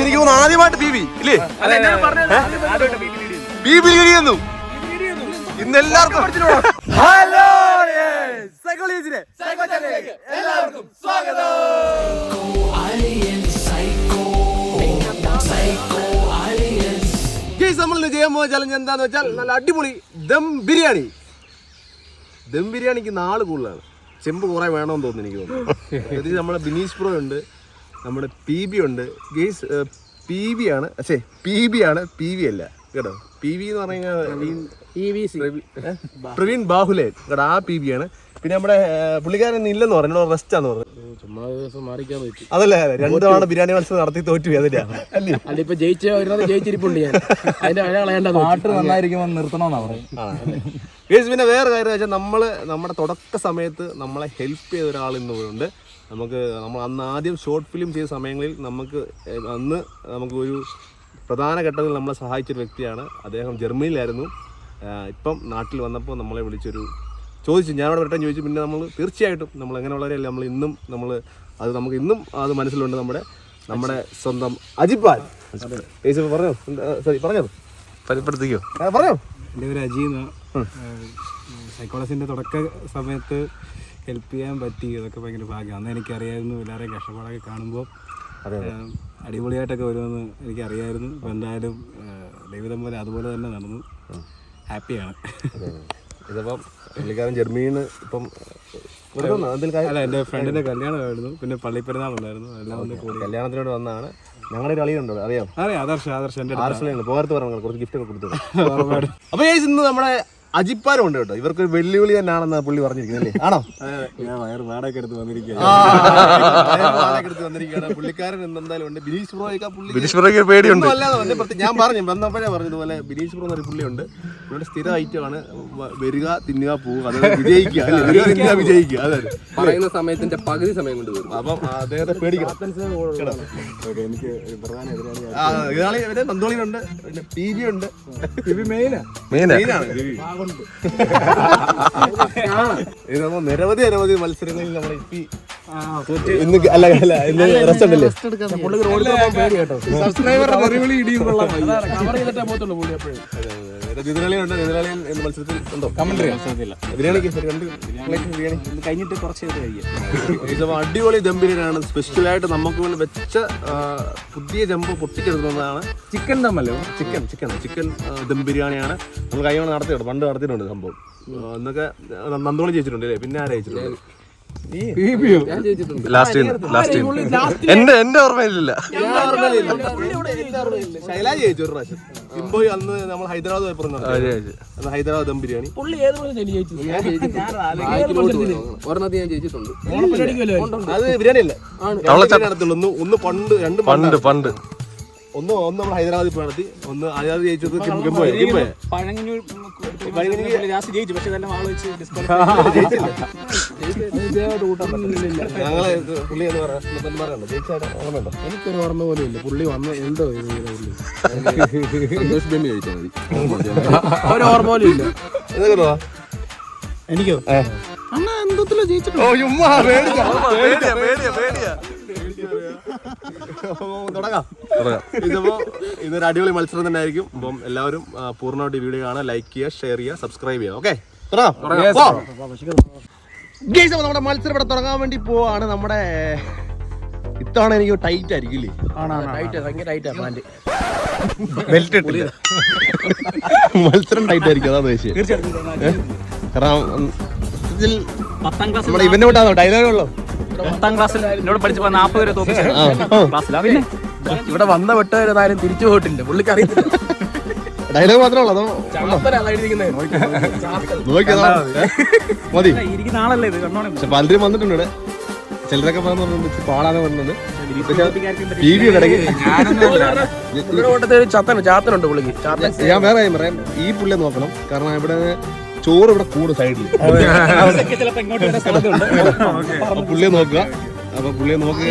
എനിക്ക് തോന്നുന്നു ആദ്യമായിട്ട് ബി ബി ഇല്ലേ? ബി ബി കഴിയുന്നു ഇന്ന് എല്ലാവർക്കും. ഹലോ എല്ലാവർക്കും സ്വാഗതം. നമ്മൾ ചെയ്യാൻ പോകുന്ന ചലഞ്ച് എന്താന്ന് വെച്ചാൽ നല്ല അടിപൊളി ദം ബിരിയാണി. ദം ബിരിയാണിക്ക് നാള് കൂടുതലാണ്, ചെമ്പ് കുറെ വേണമെന്ന് തോന്നുന്നു എനിക്ക് തോന്നുന്നു. ഇത് നമ്മുടെ ബിനീഷ് ബ്രോ ഉണ്ട്, നമ്മുടെ പി ബി ഉണ്ട്. ഗെയ്സ് പി ബി ആണ്, പി വി അല്ല കേട്ടോ. പി വി എന്ന് പറഞ്ഞാൽ പ്രവീൺ ബാഹുലേ കേട്ടോ, ആ പി ബി ആണ്. പിന്നെ നമ്മുടെ പുള്ളിക്കാരൻ ഇല്ലെന്ന് പറഞ്ഞു, റെസ്റ്റ് ആന്ന് പറഞ്ഞു. അതല്ലേ 2 തവണ ബിരിയാണി മത്സരം നടത്തി തോറ്റു. അതിന്റെ പിന്നെ വേറെ കാര്യം വെച്ചാൽ നമ്മുടെ തുടക്ക സമയത്ത് നമ്മളെ ഹെൽപ്പ് ചെയ്ത ഒരാൾ ഇന്നുണ്ട്. നമ്മൾ അന്ന് ആദ്യം ഷോർട്ട് ഫിലിം ചെയ്ത സമയങ്ങളിൽ നമുക്കൊരു പ്രധാന ഘട്ടത്തിൽ നമ്മളെ സഹായിച്ചൊരു വ്യക്തിയാണ്. അദ്ദേഹം ജർമ്മനിയിലായിരുന്നു. ഇപ്പം നാട്ടിൽ വന്നപ്പോൾ നമ്മളെ ചോദിച്ചു, ഞാനവിടെ വരട്ടെ ചോദിച്ചു. പിന്നെ നമ്മൾ തീർച്ചയായിട്ടും നമ്മൾ എങ്ങനെയുള്ളവരല്ല, നമുക്ക് ഇന്നും അത് മനസ്സിലുണ്ട്. നമ്മുടെ സ്വന്തം അജിപ്പാൻ പറഞ്ഞോ, പരിപ്പെടുത്തിക്കോ, പറഞ്ഞോ. എൻ്റെ പേര് അജീന്ന്. സൈക്കോളജിൻ്റെ തുടക്ക സമയത്ത് ഹെൽപ്പ് ചെയ്യാൻ പറ്റി, അതൊക്കെ ഭയങ്കര ഭാഗ്യം. അന്ന് എനിക്കറിയായിരുന്നു എല്ലാവരെയും കഷ്ടപ്പാടൊക്കെ കാണുമ്പോൾ അടിപൊളിയായിട്ടൊക്കെ വരുമെന്ന് എനിക്കറിയായിരുന്നു. ഇപ്പം എന്തായാലും ദൈവം പോലെ അതുപോലെ തന്നെ നടന്നു. ഹാപ്പിയാണ്. ഇതിപ്പം പുള്ളിക്കാരൻ ജർമ്മനിന്ന് ഇപ്പം അല്ല, എൻ്റെ ഫ്രണ്ടിൻ്റെ കല്യാണമായിരുന്നു, പിന്നെ പള്ളിപ്പെരുന്നാളുണ്ടായിരുന്നു, എല്ലാം ഒന്ന് കൂടി കല്യാണത്തിനോട് വന്നതാണ്. ഞങ്ങളുടെ ഒരു കളിയുണ്ടോ അറിയാം, ആദർശ് എൻ്റെ പോകത്ത് പറഞ്ഞു കുറച്ച് ഗിഫ്റ്റ് ഒക്കെ കൊടുത്തു. അപ്പൊ ഇന്ന് നമ്മുടെ അജിപ്പാനും ഉണ്ട് കേട്ടോ. ഇവർക്ക് വെല്ലുവിളി തന്നെയാണെന്ന് പുള്ളി പറഞ്ഞിരിക്കുന്നത്, ആണോ? വയറ് വാടക എടുത്ത് വന്നിരിക്കുകയാണ്. പുള്ളിക്കാരൻ എന്തായാലും ഉണ്ട്. ബിനീഷ് ബ്രോയ്ക്ക് പേടിയുണ്ട്. ഞാൻ പറഞ്ഞു വന്നപ്പോഴേ പറഞ്ഞതുപോലെ ബിനീഷ് ബ്രോ എന്നൊരു പുള്ളിയുണ്ട്. ഇവിടെ സ്ഥിര ഐറ്റമാണ് വരിക, തിന്നുക, പോവുക, അതായത് വിജയിക്കുക. അതെ, പറയുന്ന സമയത്തിന്റെ പകുതി സമയം കൊണ്ട് വരും. അപ്പം അദ്ദേഹത്തെ പേടിക്കണം. എനിക്ക് പ്രധാന എതിരാളി നന്തോളിയുണ്ട്, പിന്നെ പി ബി ഉണ്ട്. നിരവധി മത്സരങ്ങളിൽ നമ്മളെ അടിപൊളി ദം ബിരിയാണിയാണ്. സ്പെഷ്യലായിട്ട് നമുക്ക് വേണ്ടി വെച്ച പുതിയ ജമ്പ് പൊട്ടിച്ചെടുക്കുന്നതാണ്. ചിക്കൻ ദമ്മല്ലോ, ചിക്കൻ ദം ബിരിയാണിയാണ്. നമ്മൾ കൈകൊണ്ട് നടത്തിയിട്ടുണ്ട്, പണ്ട് നടത്തിയിട്ടുണ്ട് സംഭവം. എന്നൊക്കെ നന്തോളം ജയിച്ചിട്ടുണ്ട് അല്ലേ? പിന്നെ ആരാ ജയിച്ചിട്ടുണ്ട്? എന്റെ ഓർമ്മയിലില്ല. ശൈലാജ് ജയിച്ചു ഒരു പ്രാവശ്യം. സിംബോയ് അന്ന് നമ്മൾ ഹൈദരാബാദ് പോയപ്പോൾ ഹൈദരാബാദ് ദം ബിരിയാണി. അത് ബിരിയാണി അല്ല, ഒന്ന് പണ്ട് ഒന്ന് നമ്മൾ ഹൈദരാബാദിൽ പോയി നടത്തി. ഒന്ന് ആദ്യം ജയിച്ചത് ഞങ്ങളെ പുള്ളി എന്ന് പറയാറുണ്ട്. ഓർമ്മയുണ്ടോ? എനിക്കൊരു ഓർമ്മ പോലും ഇല്ല. പുള്ളി വന്ന് എന്തോ ഒരു ഓർമ്മ പോലും ഇല്ല. എനിക്കോ അണ്ണാ എന്തോ ജയിച്ചിട്ടുണ്ടോ? തുടങ്ങാം. ഇതൊരു അടിപൊളി മത്സരം തന്നെ ആയിരിക്കും. അപ്പം എല്ലാവരും പൂർണ്ണമായിട്ട് വീഡിയോ കാണാൻ ലൈക്ക് ചെയ്യുക, ഷെയർ ചെയ്യുക, സബ്സ്ക്രൈബ് ചെയ്യുക. ഓക്കെ, നമ്മുടെ മത്സരം ഇവിടെ തുടങ്ങാൻ വേണ്ടി പോവാണ്. നമ്മുടെ ഇത്തവണ എനിക്ക് ടൈറ്റ് ആയിരിക്കും ഇല്ലേ? ബെൽറ്റ് ഇട്ടില്ല, മത്സരം ടൈറ്റ് ആയിരിക്കും. അതാ ഉദ്ദേശിച്ചത്. കാരണം നമ്മുടെ ഇവന്റെ വിട്ടാണോ ഡയലോഗ് ഉള്ളോ? 10ാം ക്ലാസ്സിൽ എന്നോട് പഠിച്ചപ്പോ 40 വരെ തോന്നിച്ചു. ഇവിടെ വന്ന വിട്ടവരാരും തിരിച്ചു പോയിട്ടില്ല. പുള്ളിക്ക് അറിയത്തില്ല. ഡയലോഗ് മാത്രമേ ഉള്ളൂ. മതി. പക്ഷെ പലരും വന്നിട്ടുണ്ട് ഇവിടെ. ചിലരൊക്കെ പറഞ്ഞിട്ടുണ്ട് പാടാന്ന് പറഞ്ഞത്. ചാത്തനുണ്ട് പുള്ളിക്ക്. ഞാൻ വേറെ കാര്യം പറയാം, ഈ പുള്ളിയെ നോക്കണം. കാരണം ഇവിടെ ചോറ് ഇവിടെ കൂടും സൈഡിൽ. പുള്ളിയെ നോക്കുക. അപ്പൊ പുള്ളിയെ നോക്കുക.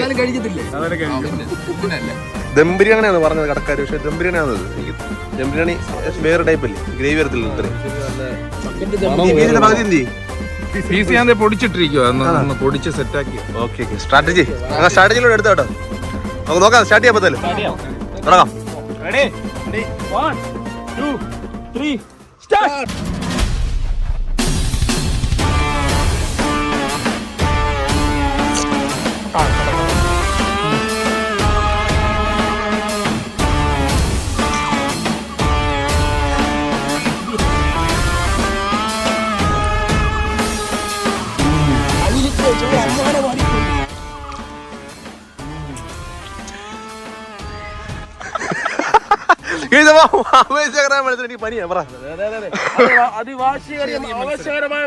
ദം ബിരിയാണിയാണ് പറഞ്ഞത് കടക്കാര്. പക്ഷെ ദം ബിരിയാണിയാണത്. ദം ബിരിയാണി വേറെ ടൈപ്പ് അല്ലേ, ഗ്രേവി വരത്തില്ല. പകുതി എന്ത് പീസ് ഞാൻ പൊടിച്ചിട്ടിരിക്കുവാ ഒന്ന് പൊടിച്ച് സെറ്റാക്കി. ഓക്കെ സ്ട്രാറ്റജി സ്ട്രാറ്റജിയിലൂടെ എടുത്തോ കേട്ടോ. നമുക്ക് നോക്കാം സ്റ്റാർട്ട് ചെയ്യാൻ പറ്റല്ലോ. തുടങ്ങാം. Ready? 1, 2, 3, start! എനിക്ക് പനിയാ പറ. അതിവാശികരമായ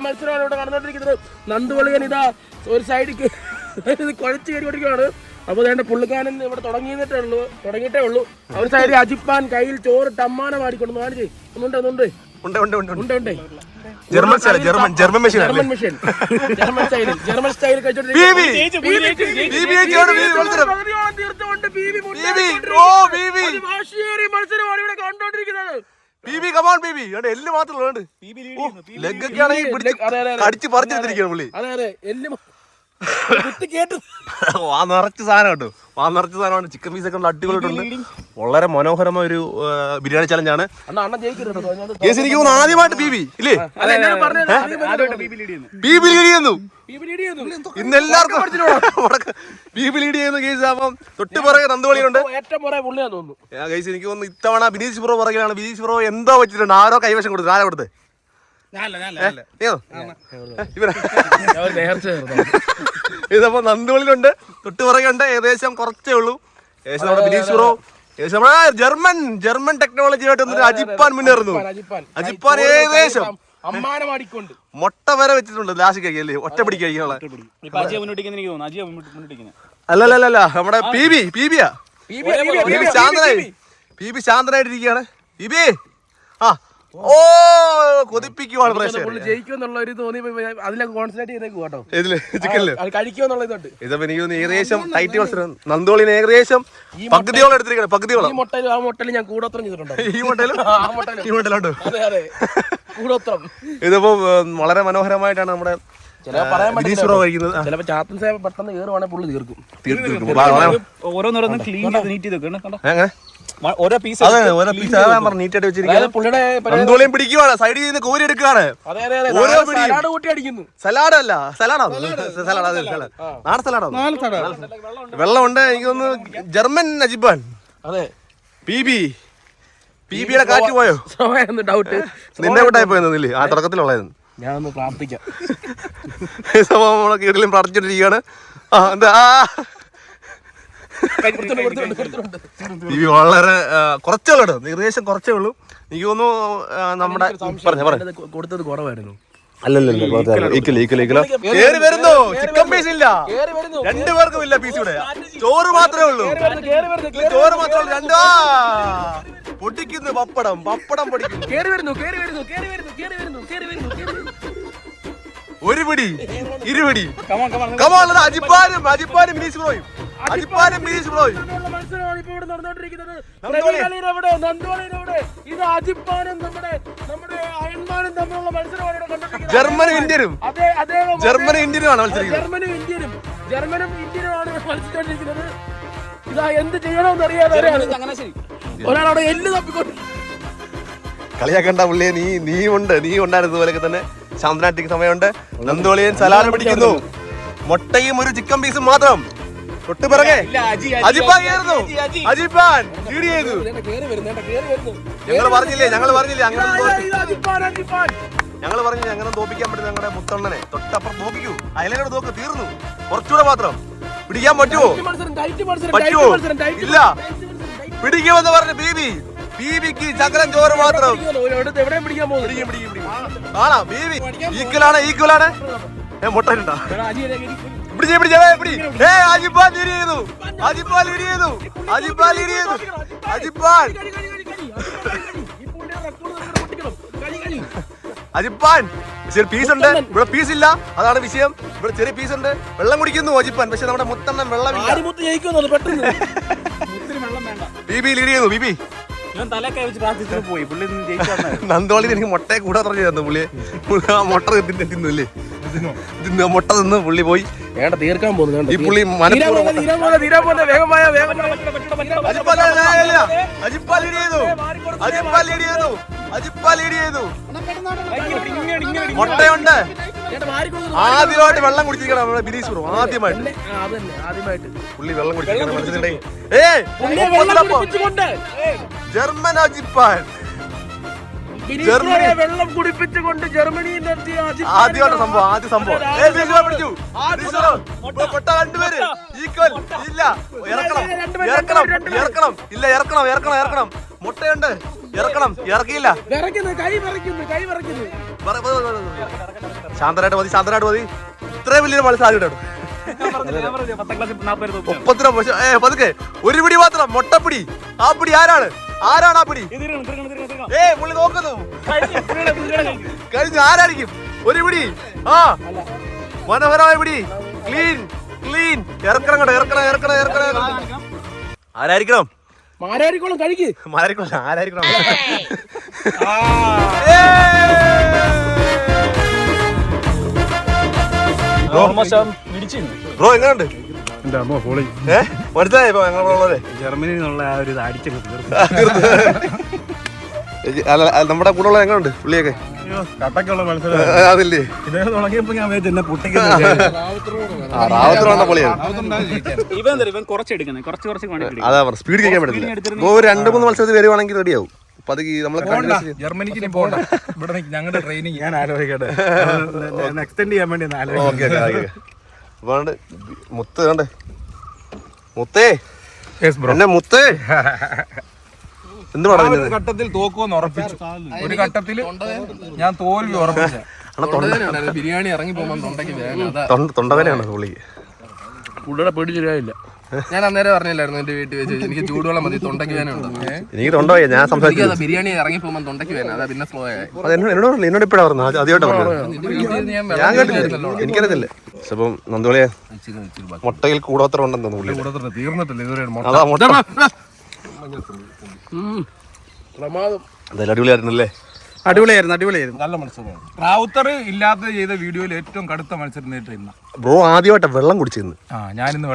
മത്സരമാണ് ഇവിടെ നടന്നുകൊണ്ടിരിക്കുന്നത്. നന്ദുവളിയൻ ഇതാ ഒരു സൈഡിക്ക് കുഴച്ച് കയറി കൊടുക്കുകയാണ്. അപ്പോൾ വേണ്ട പുള്ളിക്കാരൻ ഇവിടെ തുടങ്ങിയിട്ടേ ഉള്ളൂ. ഒരു സൈഡിൽ അജിപ്പാൻ കയ്യിൽ ചോറ് ടമ്മാന മാടിക്കൊണ്ട് കാണിച്ചേ. ഒന്നുണ്ട് ജർമ്മൻ മെഷീൻ ജർമ്മൻ സ്റ്റൈൽ മത്സരമാണ് ഇവിടെ കണ്ടോണ്ടിരിക്കുന്നത്. എല്ല് മാത്രമേ കടിച്ച് പറിച്ചെടുത്തിരിക്കുകയാണ് പുള്ളി. അതെ എല്ല് നിറച്ച് സാധനം കേട്ടോ. നിറച്ച സാധനമാണ്. ചിക്കൻ പീസൊക്കെ അടിപൊളിയായിട്ടുണ്ട്. വളരെ മനോഹരമായ ഒരു ബിരിയാണി ചലഞ്ചാണ്. എനിക്ക് തോന്നുന്നു ആദ്യമായിട്ട് ബീബി ഇല്ലേ ബീബി ലീഡ് ചെയ്യുന്നു. ഇന്ന് എല്ലാവർക്കും ബീബി ലീഡ് ചെയ്യുന്നു കേസ്. അപ്പം തൊട്ട് പുറകെ നന്ദുവളിയുണ്ട്. കേസ് എനിക്ക് തോന്നുന്നു ഇത്തവണ ബിനീഷ് ബ്രോ പുറകിലാണ്. ബിനീഷ് ബ്രോ എന്തോ വെച്ചിട്ടുണ്ട്. ആരോ കൈവശം കൊടുത്തു. ആരാ കൊടുത്തത്? ഇതപ്പോ നന്ദുവളിയിലുണ്ട്. തൊട്ട് പുറകെയുണ്ട്. ഏകദേശം കുറച്ചേ ഉള്ളൂ. ഏകദേശം നമ്മുടെ ബിനീഷ് ബ്രോ ഏകദേശം ജർമ്മൻ ടെക്നോളജി ആയിട്ട് വന്നിട്ട് അജിപ്പാൻ മുന്നേറുന്നു. അജിപ്പാൻ ഏകദേശം മുട്ട വരെ വെച്ചിട്ടുണ്ട്. ലാസ്റ്റ് കഴിക്കല്ലേ ഒറ്റ പിടിക്ക് കഴിക്കാനുള്ള. അല്ലല്ല നമ്മുടെ പി ബി ശാന്തനായിട്ടിരിക്കുകയാണ്. പി ആ ഓ കൊതിപ്പിക്കുവാണ് ജയിക്കുമെന്നുള്ള ഒരു തോന്നി അതിലൊക്കെ കോൺസെൻട്രേറ്റ് ചെയ്തേക്ക് കേട്ടോ. ഇതില് ചിക്കനില് കഴിക്കുമെന്നുള്ള ഇതുണ്ട്. ഇതപ്പോ എനിക്ക് തോന്നുന്നു ഏകദേശം ടൈറ്റ് മത്സരം. നന്ദോളിന് ഏകദേശം പകുതിയോളം എടുത്തിരിക്കണം. പകുതിയോളം ഈ മുട്ടയിൽ ഞാൻ കൂടോത്രം ചെയ്തിട്ടുണ്ട്. ഈ മുട്ടയിലുണ്ട്. കൂടോത്രം ഇതിപ്പോ വളരെ മനോഹരമായിട്ടാണ് നമ്മുടെ ചിലപ്പോ ചാത്തൻ സേവ പെട്ടെന്ന് കയറുവാണെങ്കിൽ പുള്ളി തീർക്കും. ഓരോന്നോരോന്ന് ക്ലീൻ ചെയ്ത് നീറ്റ് ചെയ്ത് ഓരോ പീസ് നീറ്റായിട്ട് വെച്ചിരിക്കുകയാണ്. പിടിക്കുവാണ്. സൈഡിൽ നിന്ന് കോരി എടുക്കുകയാണ്. സലാഡല്ല നാടൻ സലാഡാണ്. വെള്ളമുണ്ട്. എനിക്ക് തോന്നുന്നു ജർമ്മൻ അജിബാൻ. അതെ പിബിയുടെ കാറ്റ് പോയോ? ഡൗട്ട് നിന്നെ വിട്ടായി പോയെന്നില്ലേ ആ തുടക്കത്തിലുള്ളായിരുന്നു. ഞാനൊന്ന് പ്രാർത്ഥിക്കാം. നമ്മളെ കീഴിലും പ്രാർത്ഥിച്ചോണ്ടിരിക്കുകയാണ്. വളരെ കുറച്ചേ ഉള്ളൂ. ഏകദേശം കുറച്ചേ ഉള്ളൂ. എനിക്ക് തോന്നുന്നു നമ്മുടെ കൊടുത്തത് കുറവായിരുന്നു. അല്ലല്ലോ കേറി വരുന്നു. ചിക്കൻ പീസ് ഇല്ല. രണ്ടുപേർക്കും ഇല്ല പീസ്. ഇവിടെ ചോറ് മാത്രമേ ഉള്ളൂ. രണ്ടാ പൊടിക്കുന്നു. പപ്പടം പൊടിക്കുന്നു. ഒരു പിടി ഇരുപിടി അജിപ്പാനും ബിനീഷ് ബ്രോയും. ജർമ്മനും ഇന്ത്യനും ആണ് മത്സരിക്കുന്നത്. ഇതാ എന്ത് ചെയ്യണമെന്ന് അറിയാതെ ഒരാളവിടെ എല്ല് തപ്പിക്കൊണ്ട് കളിയാക്കണ്ട പുള്ളിയെ. നീ ഉണ്ടായിരുന്നു പോലെയൊക്കെ തന്നെ. ശാന്തനാട്ടിക്ക് സമയമുണ്ട്. നന്ദോളിയൻ സലാഡ് പിടിക്കുന്നു. മുട്ടയും ഒരു ചിക്കൻ പീസും മാത്രം. തൊട്ട് പിറകെ അജിപ്പാൻ ലീഡ് ചെയ്തു. ഞങ്ങൾ പറഞ്ഞില്ലേ അങ്ങനെ തോപ്പിക്കാൻ പറ്റും ഞങ്ങളുടെ മുത്തണ്ണനെ. തൊട്ടപ്പുറം നോക്കിക്കൂ. അയലോട് നോക്ക്. തീർന്നു. കുറച്ചുകൂടെ മാത്രം. പിടിക്കാൻ പറ്റുമോ? ഇല്ല. പിടിക്കുമെന്ന് പറഞ്ഞു ബീബിക്ക് ചക്രം ചോറ് മാത്രം. കാണാം ബീബി ഈക്വലാണ്. മുട്ടയിലുണ്ടോ? അജിപ്പാൻ ലീഡ് ചെയ്തു. അജിപ്പാൻ ചെറിയ പീസ് ഉണ്ട്. ഇവിടെ പീസ് ഇല്ല. അതാണ് വിഷയം. ഇവിടെ ചെറിയ പീസ് ഉണ്ട്. വെള്ളം കുടിക്കുന്നു അജിപ്പാൻ. പക്ഷെ നമ്മുടെ മുത്തണ്ണൻ വെള്ളമില്ല. ബീബി ലീഡ് ചെയ്യുന്നു. ബീബി നന്ദോളി എനിക്ക് മുട്ടയെ കൂടെ പറഞ്ഞു തന്നു. പുള്ളിയെ മുട്ട തിന്നില്ലേ. ഇത് മുട്ട നിന്ന് പുള്ളി പോയി. വേണ്ട തീർക്കാൻ പോകുന്നു. ഈ പുള്ളി മുട്ടയുണ്ട്. ആദ്യമായിട്ട് വെള്ളം കുടിച്ചിരിക്കണം നമ്മുടെ ബിനീഷ് ബ്രോ. ആദ്യമായിട്ട് പുള്ളി വെള്ളം കുടിച്ചിട്ടുണ്ടെങ്കിൽ ജർമ്മൻ അജിപ്പാൻ വെള്ളം കുടിപ്പിച്ചുകൊണ്ട് ജർമ്മനി ആദ്യമായിട്ട് സംഭവം. ആദ്യ സംഭവം രണ്ടുപേര് ഈക്വൽ. ഇല്ല ഇറക്കണം. ഇല്ല ഇറക്കണം. മുട്ടയുണ്ട്. ഇറക്കിയില്ല. ശാന്തരായിട്ട് മതി. ഇത്രയും വലിയൊരു മത്സരം പതുക്കെ. ഒരു പിടി മാത്രം മുട്ടപ്പിടി. ആ പിടി ആരാണ് ആ പിടി? പുള്ളി നോക്കുന്നു. കഴിഞ്ഞു. ആരായിരിക്കും? ഒരു പിടി. ആ മനോഹരമായ പിടി. ക്ലീൻ. ഇറക്കണം. ആരായിരിക്കണം? മാരാരിക്കോളം കഴിക്ക്. ആരായിരിക്കണം? ബ്രോ എങ്ങനെയുണ്ട്? മനസ്സിലായി ഞങ്ങളുള്ളവരെ ജർമ്മനിയിൽ നിന്നുള്ള ആ ഒരു അടിച്ചൊക്കെ നമ്മുടെ കൂടെ ഉള്ള എങ്ങനെയുണ്ട് പുള്ളിയൊക്കെ? കട്ടക്കുള്ള മത്സരം അതില്ലേ ഇതേ തുടങ്ങിയപ്പോ ഞാൻ എന്നെ റാവത്തറ പൊളിയാണ്. ഇവൻ കുറച്ചെടുക്കുന്നത് കുറച്ച് അതാ സ്പീഡ് കഴിക്കാൻ പറ്റില്ല. 2-3 മത്സരത്തിൽ വരുവാണെങ്കിൽ റെഡിയാവും. അപ്പൊ അത് നമ്മള് ജർമ്മനിക്ക് പോകണ്ട. ഇവിടെ ഞങ്ങളുടെ ട്രെയിനിങ് ഞാൻ ആലോചിക്കട്ടെ. എക്സ്റ്റെൻഡ് ചെയ്യാൻ വേണ്ടി അപ്പൊ മുത്ത് കണ്ടേ. മുത്തേ എന്നെ മുത്തേ എന്ത് പറഞ്ഞു? ഘട്ടത്തിൽ തോക്കുമെന്ന് ഉറപ്പിച്ചു. ഒരു ഘട്ടത്തിൽ ഞാൻ തോൽവി ഉറപ്പിച്ചു. ബിരിയാണി ഇറങ്ങി പോകുമ്പോ തൊണ്ടവേനയാണ് പുള്ളിക്ക്. പുള്ളിയുടെ പേടി ശരിയായില്ല. ഞാൻ അന്നേരം പറഞ്ഞില്ലായിരുന്നു എന്റെ വീട്ടിൽ വെച്ച് എനിക്ക് ചൂടുവെള്ളം മതി, തൊണ്ടയ്ക്ക് വേന ഉണ്ട്. എനിക്ക് തൊണ്ടപോയി. ഞാൻ സംസാരിച്ചു ബിരിയാണി ഇറങ്ങി പോകുമ്പോൾ തൊണ്ടയ്ക്ക് വേന. അതാ പിന്നെ സ്ലോ ആയി. എന്നോട് ഇപ്പഴാ പറഞ്ഞു. ആദ്യമായിട്ട് പറഞ്ഞു. ഞാൻ കേട്ടില്ല. എനിക്കറിയത്തില്ല. അപ്പം നന്ദോളിയെ മുട്ടയിൽ കൂടോത്രം ഉണ്ടെന്ന് പുള്ളി തീർന്നിട്ടില്ല. അതാ മുട്ട പ്രമാദം. എന്തായാലും അടിപൊളിയായിരുന്നല്ലേ? അടിപൊളിയായിരുന്നു. നല്ല മത്സരം. റാവുത്തർ ഇല്ലാതെ ചെയ്ത വീഡിയോയിൽ ഏറ്റവും കടുത്ത മത്സരം നേരിട്ടിരുന്ന ബ്രോ ആദ്യമായിട്ട് വെള്ളം കുടിച്ചിരുന്നു.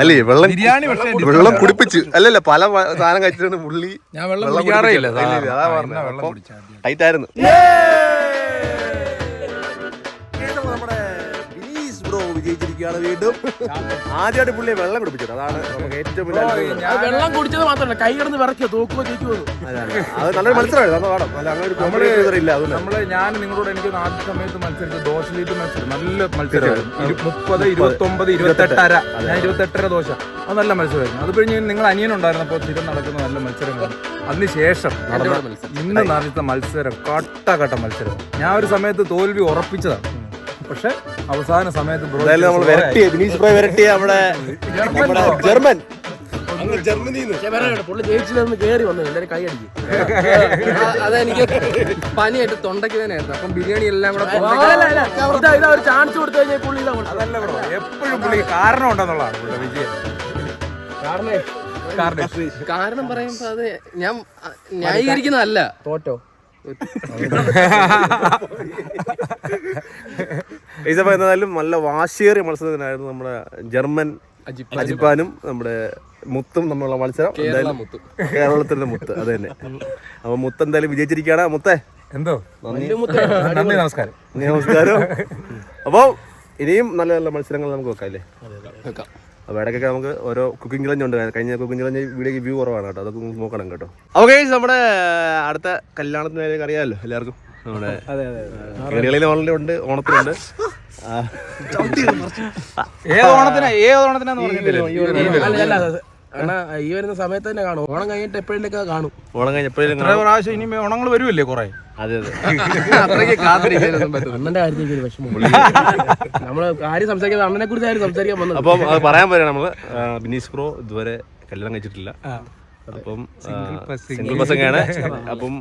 അല്ലേ ബിരിയാണി വെള്ളം കുടിപ്പിച്ച് അല്ലല്ല പല സാധനം കഴിച്ചിട്ടാണ് പുള്ളി. ഞാൻ വെള്ളം കുടിക്കാറേയില്ല. അതാ പറഞ്ഞത്. ടൈറ്റ് ആയിരുന്നു. നമ്മുടെ ബിനീഷ് ബ്രോ വിജയിച്ചിരിക്കുകയാണ് വീണ്ടും. ആദ്യമായിട്ട് പുള്ളിയെ വെള്ളം കുടിപ്പിച്ചത്. അതാണ് നമുക്ക് ഏറ്റവും വെള്ളം കുടിച്ചത് മാത്രമല്ല കൈ കിടന്ന് വിറയ്ക്കോ തോക്കുവോ ജയിക്കുമോ. അത് നല്ലൊരു മത്സരമായിരുന്നു. ഞാൻ നിങ്ങളോട് എനിക്ക് ആദ്യ സമയത്ത് മത്സരിച്ച ദോശ ലീറ്റ് മത്സരം നല്ല മത്സരമായിരുന്നു. 30, 29, 28.5. ഞാൻ 28.5 ദോശ. അത് നല്ല മത്സരമായിരുന്നു. അത് കഴിഞ്ഞ് നിങ്ങൾ അനിയനുണ്ടായിരുന്നപ്പോൾ സ്ഥിരം നടക്കുന്ന നല്ല മത്സരങ്ങൾ. അതിനുശേഷം ഇന്ന് നടത്ത മത്സരം കട്ട മത്സരം. ഞാൻ ഒരു സമയത്ത് തോൽവി ഉറപ്പിച്ചതാണ്. പക്ഷെ അവസാന സമയത്ത് ബിനീഷ് ബ്രോ വരട്ടിയ നമ്മുടെ ജർമ്മൻ പുള്ളി ജയിച്ചില്ലെന്ന് കയറി വന്നു എല്ലാവരും കൈ അടിക്കും. അതെനിക്ക് പനിയായിട്ട് തൊണ്ടയ്ക്ക് വേനായിരുന്നു. അപ്പം ബിരിയാണി എല്ലാം കൂടെ ഇതാ ഒരു ചാൻസ് കൊടുത്തു കഴിഞ്ഞാൽ പുള്ളി അതല്ല ബ്രോ, എപ്പോഴും പുള്ളി കാരണം ഉണ്ടെന്നുള്ളതാണ് പുള്ളിയുടെ വിജയം. കാരണം പറയുമ്പോ അത് ഞാൻ ന്യായീകരിക്കുന്നതല്ല. തോറ്റോ എന്നാലും നല്ല വാശിയേറിയ മത്സരത്തിനായിരുന്നു നമ്മുടെ ജർമ്മൻ അജിപ്പാനും നമ്മുടെ മുത്തും തമ്മിലുള്ള മത്സരം. കേരളത്തിന്റെ മുത്ത് അത് തന്നെ. അപ്പൊ മുത്ത് എന്തായാലും വിജയിച്ചിരിക്കുകയാണ്. മുത്തേ എന്തോ നന്ദി, നമസ്കാരം. അപ്പൊ ഇനിയും നല്ല നല്ല മത്സരങ്ങൾ നമുക്ക് വെക്കാം അല്ലേ? അപ്പോൾ ഇടയ്ക്കൊക്കെ നമുക്ക് ഓരോ കുക്കിംഗ് ചലഞ്ച് ഉണ്ട്. കഴിഞ്ഞ കുക്കിംഗ് ചലഞ്ച് വീഡിയോക്ക് വ്യൂ കുറവാണ് കേട്ടോ. അതൊക്കെ നോക്കണം കേട്ടോ. ഓക്കെ, നമ്മുടെ അടുത്ത കല്യാണത്തിന് അറിയാമല്ലോ എല്ലാവർക്കും. നമ്മുടെ കേരളയിൽ ഓൾറെഡി ഉണ്ട്, ഓണത്തിനുണ്ട്. ഈ വരുന്ന സമയത്ത് തന്നെ കാണും. ഓണം കഴിഞ്ഞിട്ട് എപ്പോഴേലൊക്കെ കാണും. ഓണം കഴിഞ്ഞ എപ്പോഴും പ്രാവശ്യം ഇനി ഓണങ്ങൾ വരുമല്ലേ കുറെ. അതെ അണ്ണന്റെ കാര്യത്തിൽ വിഷമം. നമ്മള് കാര്യം സംസാരിക്കുന്നത് അണ്ണനെ കുറിച്ച് ആരും സംസാരിക്കാൻ വന്നത്. അപ്പം അത് പറയാൻ പറയാം. നമ്മള് ബിനീഷ് ബ്രോ ഇതുവരെ കല്യാണം കഴിച്ചിട്ടില്ല. അപ്പം സിംഗിൾ ബസ്സൊക്കെയാണ്. അപ്പം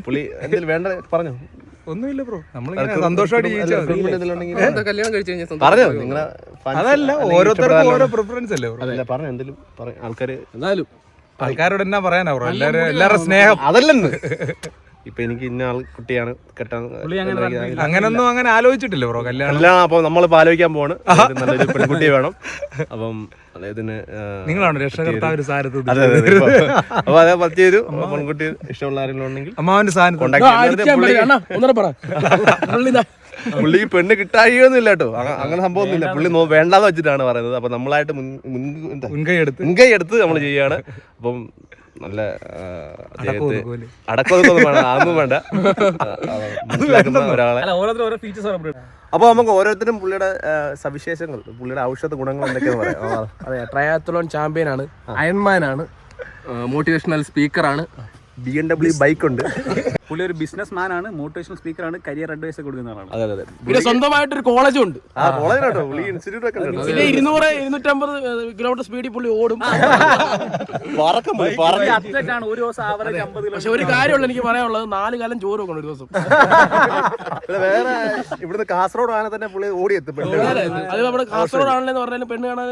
പുള്ളി എന്തെങ്കിലും വേണ്ട പറഞ്ഞോ? ഒന്നുമില്ല ബ്രോ, നമ്മൾ സന്തോഷമായിട്ട് കല്യാണം കഴിച്ചു കഴിഞ്ഞാൽ പറഞ്ഞോ നിങ്ങളെ. അതല്ല, ഓരോരുത്തർക്കും ഓരോ പ്രിഫറൻസ് അല്ലേ ബ്രോ. അല്ല പറഞ്ഞു എന്തെങ്കിലും ആൾക്കാര് എന്നാലും ആൾക്കാരോട് എന്നാ പറയാനാ ബ്രോ? എല്ലാവരും സ്നേഹം അതല്ലെന്ന് ഇപ്പൊ എനിക്ക് ഇന്ന ആൾ കുട്ടിയാണ് കെട്ടാൻ അങ്ങനൊന്നും അങ്ങനെ ആലോചിച്ചിട്ടില്ല ബ്രോ കല്യാണം. കല്യാണം. അപ്പൊ നമ്മളിപ്പോ ആലോചിക്കാൻ പോവാണ്. നല്ലൊരു പെൺകുട്ടിയെ വേണം. അപ്പം ഇതിന് നിങ്ങളാണ് രക്ഷകർത്താവ് സ്ഥാനത്ത്. അതെ അതെ. അപ്പൊ അതേ പറ്റിയൊരു പെൺകുട്ടി ഇഷ്ടമുള്ള ആരെങ്കിലും ഉണ്ടെങ്കിൽ അമ്മാവന്റെ സ്ഥാനത്ത് പുള്ളിക്ക് പെണ്ണ് കിട്ടാഴിയൊന്നുമില്ല കേട്ടോ. അങ്ങനെ സംഭവമൊന്നുമില്ല. പുള്ളി വേണ്ടാന്ന് വെച്ചിട്ടാണ് പറയുന്നത്. അപ്പൊ നമ്മളായിട്ട് മുൻകൈ എടുത്ത് നമ്മൾ ചെയ്യാണ്. അപ്പം നല്ല അടക്കമൊന്നും വേണ്ട, അതൊന്നും വേണ്ട, മനസ്സിലാക്കുന്ന ഒരാളെ. അപ്പൊ നമുക്ക് ഓരോരുത്തരും പുള്ളിയുടെ സവിശേഷങ്ങൾ, പുള്ളിയുടെ ഔഷധ ഗുണങ്ങൾ എന്തൊക്കെയാന്ന് പറയാം. അതെ, ട്രയാത്ലോൺ ചാമ്പ്യൻ ആണ്, അയൺമാൻ ആണ്, മോട്ടിവേഷണൽ സ്പീക്കർ ആണ്, BMW ബൈക്ക് ഉണ്ട്. പുള്ളി ഒരു ബിസിനസ് മാൻ ആണ്, മോട്ടിവേഷണൽ സ്പീക്കർ ആണ്, കരിയർ അഡ്വൈസ് കൊടുക്കുന്ന ആളാണ്. അതെ അതെ. പിന്നെ സ്വന്തമായിട്ടൊരു കോളേജും ഉണ്ട്. കോളേജിലോട്ടോ പുള്ളി ഇൻസ്റ്റിറ്റ്യൂട്ട് ഒക്കെ ഉണ്ട്. പിന്നെ 200-250 കിലോമീറ്റർ സ്പീഡിൽ പുള്ളി ഓടും. അത്ലറ്റ് ആണ്. ഒരു ദിവസം ആവറേജ് 50 പക്ഷെ ഒരു കാര്യമുള്ള എനിക്ക് പറയാനുള്ളത്, 4 കാലം ചോറ് വെക്കണം ഒരു ദിവസം. വേറെ ഇവിടുന്ന് കാസർഗോഡ് ആണെങ്കിൽ തന്നെ പുള്ളി ഓടിയെത്തും. അത് നമ്മുടെ കാസർഗോഡ് ആണെന്ന് പറഞ്ഞാൽ പെണ്ണ് കാണാൻ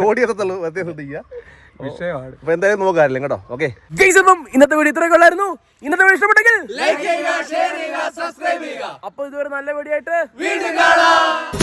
ഓടിയെത്തുള്ളൂ. വ്യത്യാസം വിഷയമാണ്. അപ്പൊ എന്തായാലും നോക്കാറില്ല കേട്ടോ. ഓക്കെ, ഇന്നത്തെ വീഡിയോ ഇത്രയൊക്കെ ഉള്ളായിരുന്നു. ഇന്നത്തെ വീഡിയോ ഇഷ്ടപ്പെട്ടെങ്കിൽ ലൈക്ക് ചെയ്യുക, ഷെയർ ചെയ്യുക, സബ്സ്ക്രൈബ് ചെയ്യുക. അപ്പൊ ഇതുവരെ നല്ല വീഡിയോ ആയിട്ട് വീണ്ടും കാണാം.